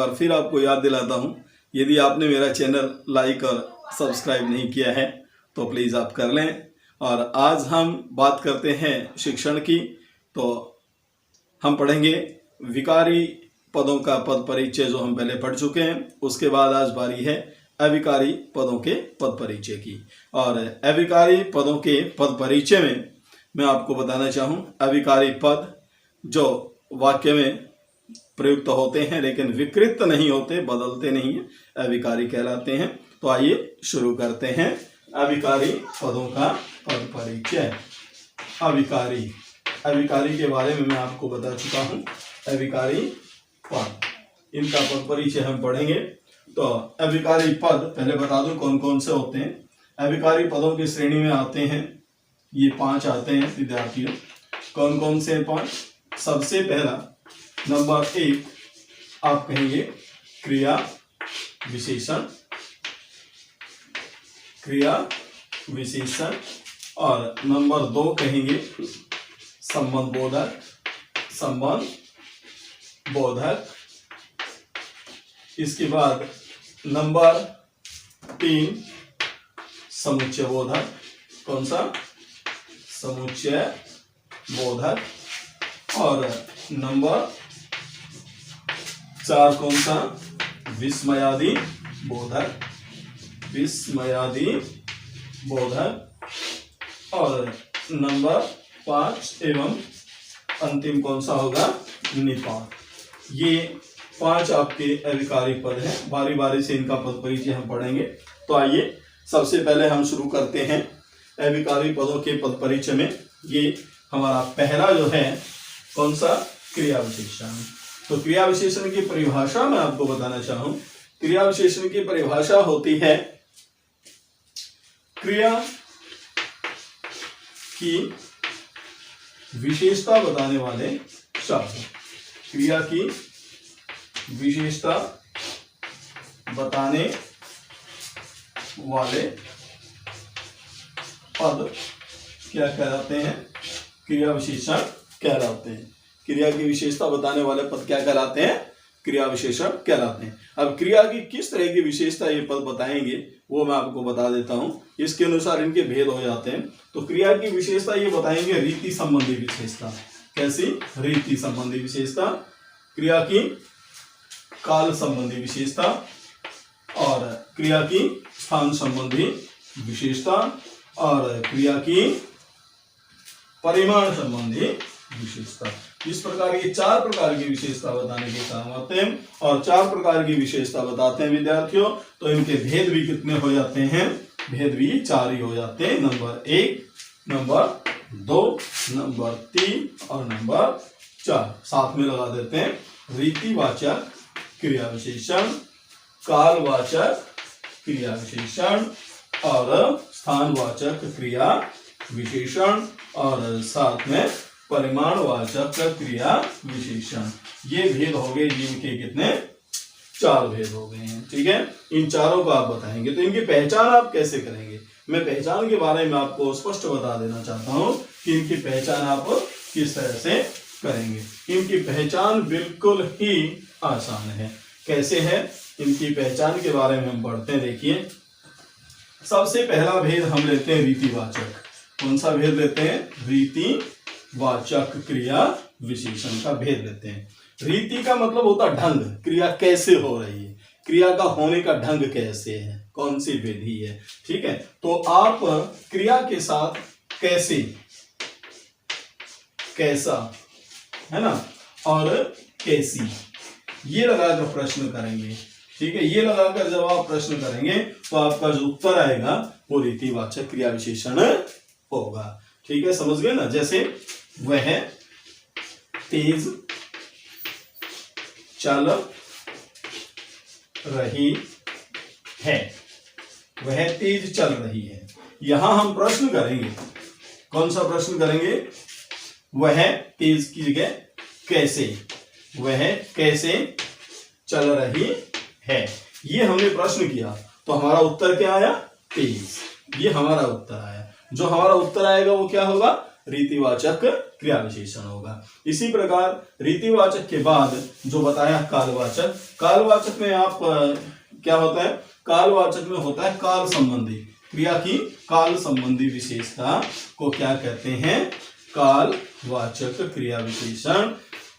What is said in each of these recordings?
बार फिर आपको याद दिलाता हूँ, यदि आपने मेरा चैनल लाइक और सब्सक्राइब नहीं किया है तो प्लीज़ आप कर लें। और आज हम बात करते हैं शिक्षण की। तो हम पढ़ेंगे विकारी पदों का पद परिचय, जो हम पहले पढ़ चुके हैं। उसके बाद आज बारी है अविकारी पदों के पद परिचय की। और अविकारी पदों के पद परिचय में मैं आपको बताना चाहूँ, अविकारी पद जो वाक्य में प्रयुक्त होते हैं लेकिन विकृत नहीं होते, बदलते नहीं हैं, अविकारी कहलाते हैं। तो आइए शुरू करते हैं अविकारी पदों का पद परिचय। अविकारी के बारे में मैं आपको बता चुका हूँ। अविकारी पद, इनका पद परिचय हम पढ़ेंगे। तो अविकारी पद पहले बता दूं कौन कौन से होते हैं। अविकारी पदों की श्रेणी में आते हैं, ये 5 आते हैं विद्यार्थियों। कौन कौन से 5? सबसे पहला नंबर 1 आप कहेंगे क्रिया विशेषण, और नंबर 2 कहेंगे संबंध बोधक। इसके बाद नंबर 3 समुच्चय बोधक। कौन सा? समुच्चय बोधक। और नंबर 4 कौन सा? विस्मयादि बोधक। और नंबर 5 एवं अंतिम कौन सा होगा? निपात। ये 5 आपके अविकारी पद हैं। बारी बारी से इनका पद परिचय हम पढ़ेंगे। तो आइए सबसे पहले हम शुरू करते हैं अविकारी पदों के पद परिचय में। ये हमारा पहला जो है कौन सा? क्रिया विशेषण। तो क्रिया विशेषण की परिभाषा मैं आपको बताना चाहूं। क्रिया विशेषण की परिभाषा होती है क्रिया की विशेषता बताने वाले शब्द। क्रिया की विशेषता बताने वाले पद क्या कहलाते हैं? क्रिया विशेषण कहलाते हैं। क्रिया की विशेषता बताने वाले पद क्या कहलाते हैं? क्रिया विशेषण कहलाते हैं। अब क्रिया की किस तरह की विशेषता ये पद बताएंगे वो मैं आपको बता देता हूं। इसके अनुसार इनके भेद हो जाते हैं। तो क्रिया की विशेषता ये बताएंगे रीति संबंधी विशेषता। कैसी? रीति संबंधी विशेषता। क्रिया की काल संबंधी विशेषता, और क्रिया की स्थान संबंधी विशेषता, और क्रिया की परिमाण संबंधी विशेषता। इस प्रकार ये 4 प्रकार की विशेषता बताने के काम आते हैं। और 4 प्रकार की विशेषता बताते हैं विद्यार्थियों। तो इनके भेद भी कितने हो जाते हैं? भेद भी 4 ही हो जाते हैं। नंबर 1, नंबर 2, नंबर 3 और नंबर 4 साथ में लगा देते हैं। रीतिवाचक क्रिया विशेषण, कालवाचक क्रिया विशेषण, और स्थानवाचक क्रिया विशेषण, और साथ में परिमाणवाचक क्रिया विशेषण। ये भेद हो गए जिनके कितने? 4 भेद हो गए हैं। ठीक है, इन चारों को आप बताएंगे। तो इनकी पहचान आप कैसे करेंगे? मैं पहचान के बारे में आपको स्पष्ट बता देना चाहता हूं कि इनकी पहचान आप किस तरह से करेंगे। इनकी पहचान बिल्कुल ही आसान है। कैसे है? इनकी पहचान के बारे में हम पढ़ते हैं। देखिए, सबसे पहला भेद हम लेते हैं रीतिवाचक। कौन सा भेद लेते हैं? रीतिवाचक क्रिया विशेषण का भेद लेते हैं। रीति का मतलब होता ढंग, क्रिया कैसे हो रही है, क्रिया का होने का ढंग कैसे है, कौन सी विधि है। ठीक है, तो आप क्रिया के साथ कैसे, कैसा, है ना, और कैसी, ये लगाकर प्रश्न करेंगे। ठीक है, ये लगाकर जब आप प्रश्न करेंगे तो आपका जो उत्तर आएगा वो रीतिवाचक क्रिया विशेषण होगा। ठीक है, समझ गए ना। जैसे वह तेज चल रही है, वह तेज चल रही है। यहां हम प्रश्न करेंगे। कौन सा प्रश्न करेंगे? वह तेज की जगह कैसे, वह कैसे चल रही है। ये हमने प्रश्न किया तो हमारा उत्तर क्या आया? तेज। ये हमारा उत्तर आया। जो हमारा उत्तर आएगा वो क्या होगा? रीतिवाचक क्रिया विशेषण होगा। इसी प्रकार रीतिवाचक के बाद जो बताया कालवाचक, कालवाचक में आप क्या होता है, कालवाचक में होता है काल संबंधी क्रिया की काल संबंधी विशेषता को क्या कहते हैं, कालवाचक क्रिया विशेषण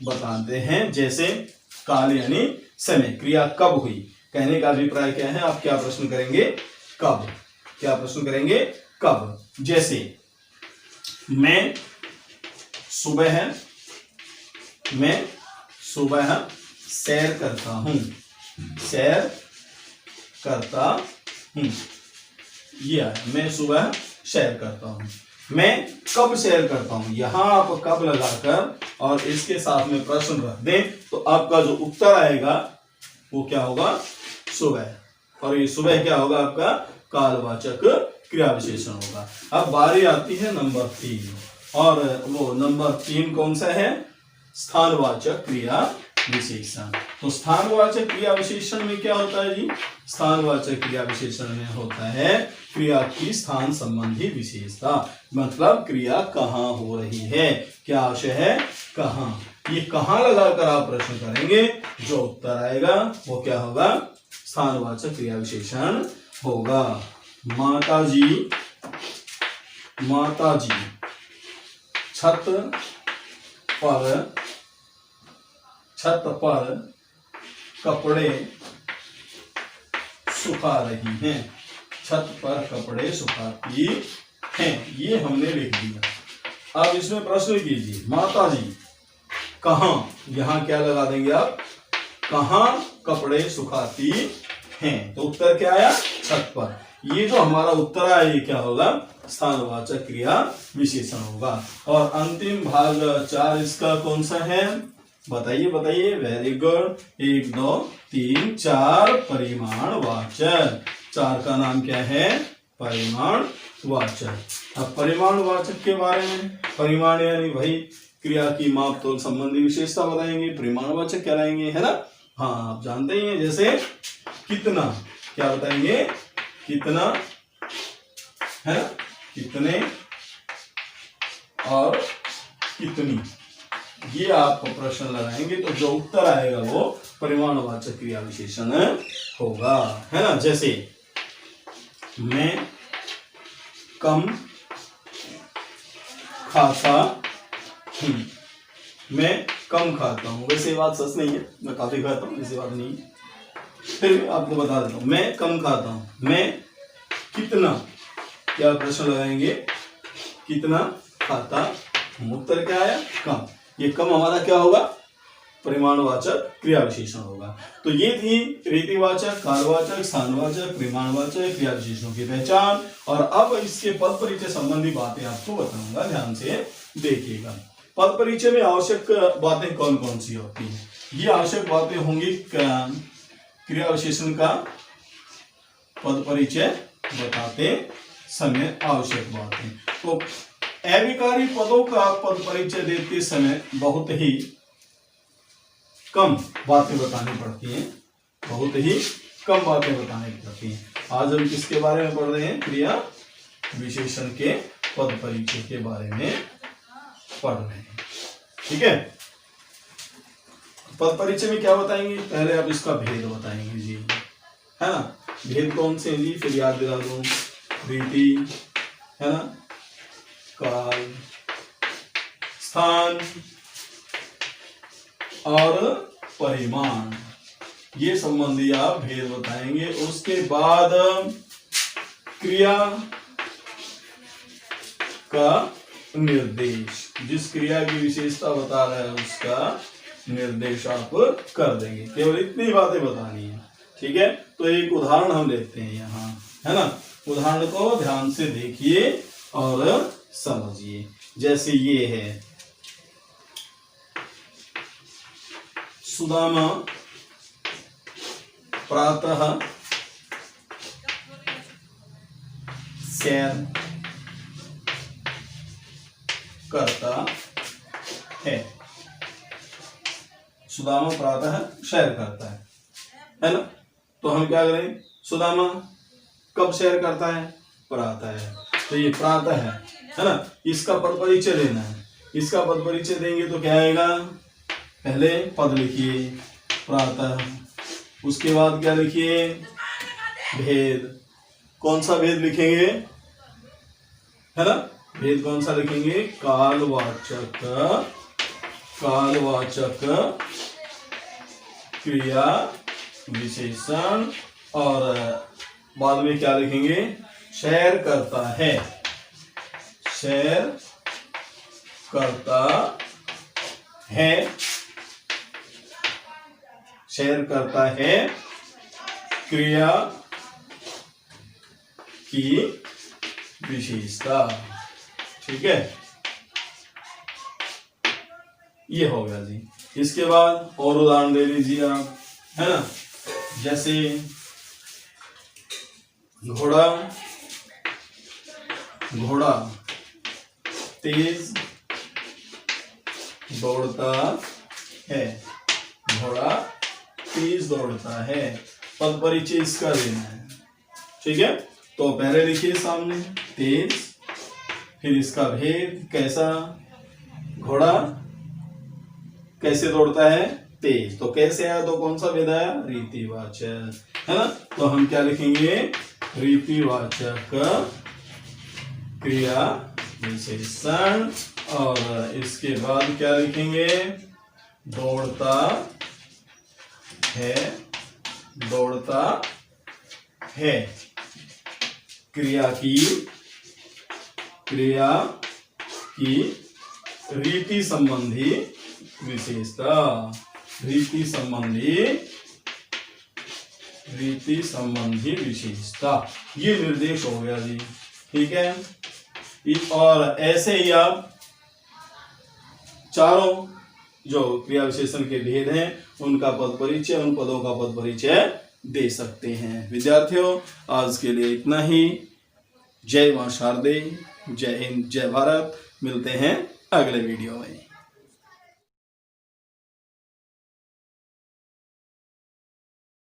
बताते हैं। जैसे काल यानी समय, क्रिया कब हुई, कहने का अभिप्राय क्या है, आप क्या प्रश्न करेंगे, कब, क्या प्रश्न करेंगे, कब। जैसे मैं सुबह सैर करता हूं, सैर करता हूं, ये है, मैं सुबह सैर करता हूं। मैं कब सैर करता हूं, यहां आप कब लगाकर और इसके साथ में प्रश्न रख दें तो आपका जो उत्तर आएगा वो क्या होगा, सुबह। और ये सुबह क्या होगा, आपका कालवाचक क्रिया विशेषण होगा। अब बारी आती है नंबर 3, और वो नंबर 3 कौन सा है, स्थानवाचक क्रिया विशेषण। तो स्थानवाचक क्रिया विशेषण में क्या होता है जी, स्थानवाचक क्रिया विशेषण में होता है क्रिया की स्थान संबंधी विशेषता, मतलब क्रिया कहाँ हो रही है, क्या आशय है, कहाँ। ये कहाँ लगाकर आप प्रश्न करेंगे, जो उत्तर आएगा वो क्या होगा, स्थानवाचक क्रिया विशेषण होगा। माताजी छत पर कपड़े सुखा रही हैं, छत पर कपड़े सुखाती हैं, ये हमने लिख दिया। अब इसमें प्रश्न कीजिए, माताजी कहाँ, यहां क्या लगा देंगे आप, कहाँ कपड़े सुखाती हैं, तो उत्तर क्या आया, छत पर। ये जो हमारा उत्तर आया ये क्या होगा, स्थानवाचक क्रिया विशेषण होगा। और अंतिम भाग 4 इसका कौन सा है, बताइए बताइए, वेरी गुड, 1 2 3 4 परिमाणवाचक। 4 का नाम क्या है, परिमाणवाचक। अब परिमाणवाचक के बारे में, परिमाण यानी भाई क्रिया की माप तोल संबंधी विशेषता बताएंगे, परिमाणवाचक कहलाएंगे, है ना। हाँ आप जानते ही हैं, जैसे कितना, क्या बताएंगे, कितना, है ना, कितने और कितनी, ये आप प्रश्न लगाएंगे तो जो उत्तर आएगा वो परिमाणवाचक क्रिया विशेषण होगा, है ना। जैसे मैं कम खाता हूं, मैं कम खाता हूं, वैसे बात सच नहीं है, मैं काफी खाता हूं, ऐसी बात नहीं है, फिर आपको बता देता हूं, मैं कम खाता हूं। मैं कितना, क्या प्रश्न लगाएंगे, कितना खाता हूं, उत्तर क्या आया, कम। ये कम हमारा क्या होगा, परिमाणवाचक क्रिया विशेषण होगा। तो ये थी रीतिवाचक, कालवाचक, स्थानवाचक, परिमाणवाचक क्रिया विशेषणों की पहचान। और अब इसके पद परिचय संबंधी बातें आपको बताऊंगा, ध्यान से देखिएगा। पद परिचय में आवश्यक बातें कौन कौन सी होती हैं, ये आवश्यक बातें होंगी क्रिया विशेषण का पद परिचय बताते समय आवश्यक बातें। तो अविकारी पदों का पद परिचय देते समय बहुत ही कम बातें बतानी पड़ती हैं, बहुत ही कम बातें बतानी पड़ती हैं। आज हम किसके बारे में पढ़ रहे हैं, क्रिया विशेषण के पद परिचय के बारे में पढ़ रहे हैं, ठीक है। पद परिचय में क्या बताएंगे, पहले आप इसका भेद बताएंगे जी, है ना। भेद कौन से जी, फिर याद दिला दूं, रीति, है ना, काल, स्थान और परिमाण, ये संबंधी आप भेद बताएंगे। उसके बाद क्रिया का निर्देश, जिस क्रिया की विशेषता बता रहा है उसका निर्देश आप कर देंगे, केवल इतनी बातें बतानी है, ठीक है। तो एक उदाहरण हम लेते हैं यहाँ, है ना, उदाहरण को ध्यान से देखिए और समझिए। जैसे ये है, सुदामा प्रातः सैर करता है, सुदामा प्रातः सैर करता है ना। तो हम क्या करें, सुदामा कब सैर करता है, प्रातः है, तो ये प्रातः है, है ना। इसका पद परिचय देना है, इसका पद परिचय देंगे तो क्या आएगा, पहले पद लिखिए प्रातः, उसके बाद क्या लिखिए भेद, कौन सा भेद लिखेंगे, है ना, भेद कौन सा लिखेंगे, कालवाचक, कालवाचक क्रिया विशेषण, और बाद में क्या लिखेंगे, सैर करता है, सैर करता है, सैर करता है क्रिया की विशेषता। ठीक है, ये हो गया जी। इसके बाद और उदाहरण ले लीजिए आप, है ना, जैसे घोड़ा, घोड़ा तेज दौड़ता है, घोड़ा तेज दौड़ता है, पद परिचय इसका देना है। ठीक है, तो पहले लिखिए सामने तेज, फिर इसका भेद कैसा, घोड़ा कैसे दौड़ता है, तेज, तो कैसे आया, तो कौन सा भेद आया, रीतिवाचक, है ना। तो हम क्या लिखेंगे, रीतिवाचक क्रिया विशेषण, और इसके बाद क्या लिखेंगे, दौड़ता है, दौड़ता है क्रिया की रीति संबंधी विशेषता, रीति संबंधी विशेषता, ये निर्देश हो गया जी। ठीक है, और ऐसे ही आप चारों जो क्रिया विशेषण के भेद हैं उनका पद परिचय, उन पदों का पद परिचय दे सकते हैं। विद्यार्थियों, आज के लिए इतना ही। जय मां शारदे, जय हिंद, जय भारत। मिलते हैं अगले वीडियो में।